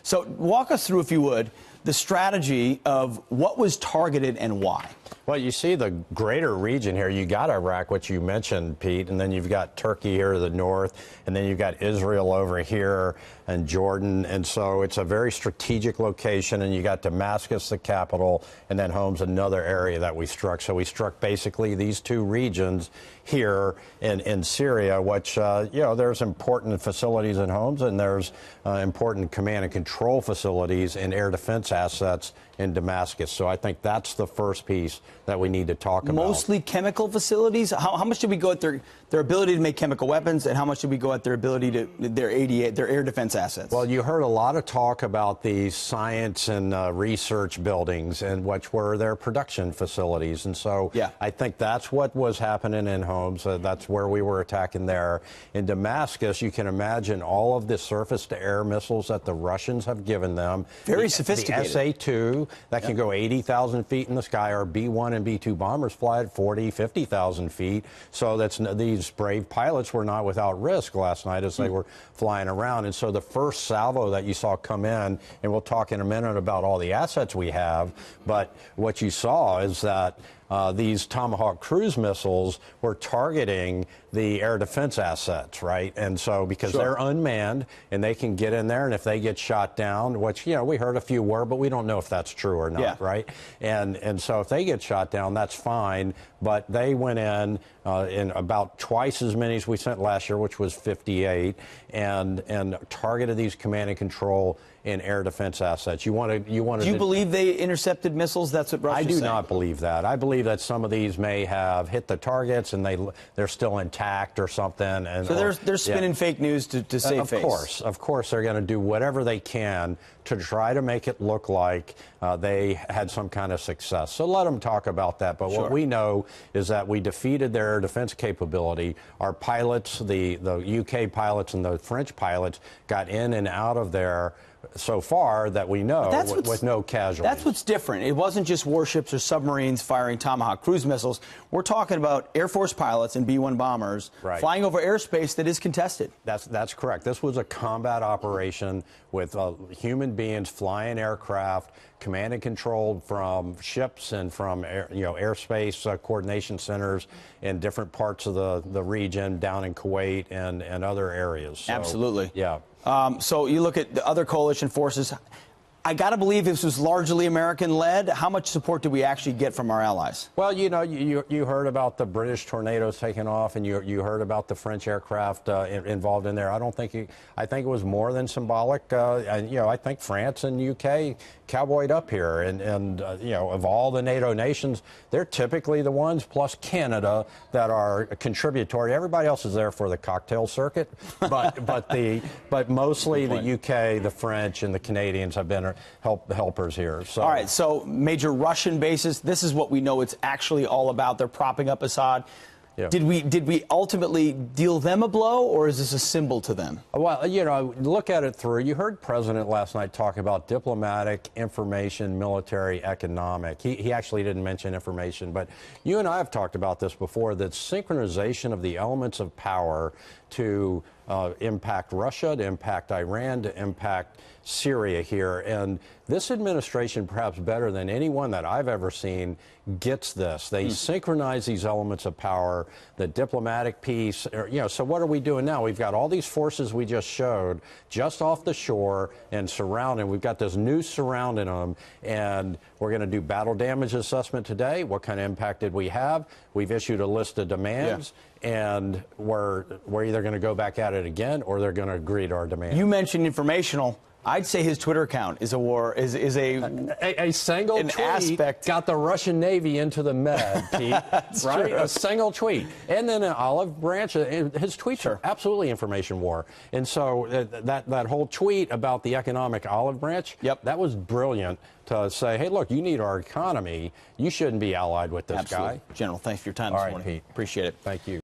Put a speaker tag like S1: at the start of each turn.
S1: So walk us through, if you would, the strategy of what was targeted and why.
S2: Well, you see the greater region here. You got Iraq, which you mentioned, Pete, and then you've got Turkey here to the north, and then you've got Israel over here and Jordan. And so it's a very strategic location, and you got Damascus, the capital, and then Homs, another area that we struck. So we struck basically these two regions here in Syria, which, there's important facilities in Homs, and there's important command and control facilities and air defense assets in Damascus. So I think that's the first piece that we need to talk about.
S1: Mostly chemical facilities? How much did we go at their ability to make chemical weapons, and how much did we go at their ability to their air defense assets?
S2: Well, you heard a lot of talk about the science and research buildings, and which were their production facilities. And so I think that's what was happening in Homs. That's where we were attacking there. In Damascus, you can imagine all of the surface-to-air missiles that the Russians have given them.
S1: Very sophisticated.
S2: The SA-2 that can go 80,000 feet in the sky. Our B-1 and B-2 bombers fly at 40, 50,000 feet. So these brave pilots were not without risk last night as they were flying around. And so the first salvo that you saw come in, and we'll talk in a minute about all the assets we have, but what you saw is that these Tomahawk cruise missiles were targeting the air defense assets, right? And so because they're unmanned and they can get in there, and if they get shot down, which, we heard a few were, but we don't know if that's true or not, right? And so if they get shot down, that's fine. But they went in about twice as many as we sent last year, which was 58, and targeted these command and control and air defense assets. Do you
S1: believe they intercepted missiles? That's what Russia's saying.
S2: I do not believe that. I believe that some of these may have hit the targets and they're still intact or something. And
S1: so they're spinning fake news to save face.
S2: Of course, they're going to do whatever they can to try to make it look like they had some kind of success. So let them talk about that. But what we know is that we defeated their air defense capability. Our pilots, the UK pilots and the French pilots, got in and out of there so far that we know with no casualties.
S1: That's what's different. It wasn't just warships or submarines firing Tomahawk cruise missiles. We're talking about Air Force pilots and B-1 bombers flying over airspace that is contested.
S2: That's correct. This was a combat operation with human beings flying aircraft, command and controlled from ships and from airspace coordination centers in different parts of the region, down in Kuwait and other areas. So,
S1: absolutely.
S2: Yeah.
S1: So you look at the other coalition forces. I got to believe this was largely American-led. How much support did we actually get from our allies?
S2: Well, you heard about the British Tornadoes taking off, and you heard about the French aircraft involved in there. I think it was more than symbolic. And I think France and UK cowboyed up here, and of all the NATO nations, they're typically the ones, plus Canada, that are contributory. Everybody else is there for the cocktail circuit, but mostly the UK, the French, and the Canadians have been helpers here. So.
S1: All right, so major Russian bases. This is what we know it's actually all about. They're propping up Assad. Yeah. Did we ultimately deal them a blow, or is this a symbol to them?
S2: Well, look at it through. You heard President last night talk about diplomatic, information, military, economic. He actually didn't mention information, but you and I have talked about this before, that synchronization of the elements of power to impact Russia, to impact Iran, to impact Syria here. And this administration, perhaps better than anyone that I've ever seen, gets this. They synchronize these elements of power, the diplomatic piece. So what are we doing now? We've got all these forces we just showed just off the shore and surrounding. We've got this noose surrounding them, and we're going to do battle damage assessment today. What kind of impact did we have? We've issued a list of demands. And we're either going to go back at it again, or they're going to agree to our demands.
S1: You mentioned informational. I'd say his Twitter account is
S2: a single tweet
S1: aspect.
S2: Got the Russian Navy into the med, Pete. Right?
S1: True.
S2: A single tweet. And then an olive branch. His tweets are absolutely information war. And so that whole tweet about the economic olive branch, that was brilliant to say, hey, look, you need our economy. You shouldn't be allied with this guy.
S1: General, thanks for your time
S2: All
S1: this
S2: right,
S1: morning.
S2: Pete.
S1: Appreciate it.
S2: Thank you.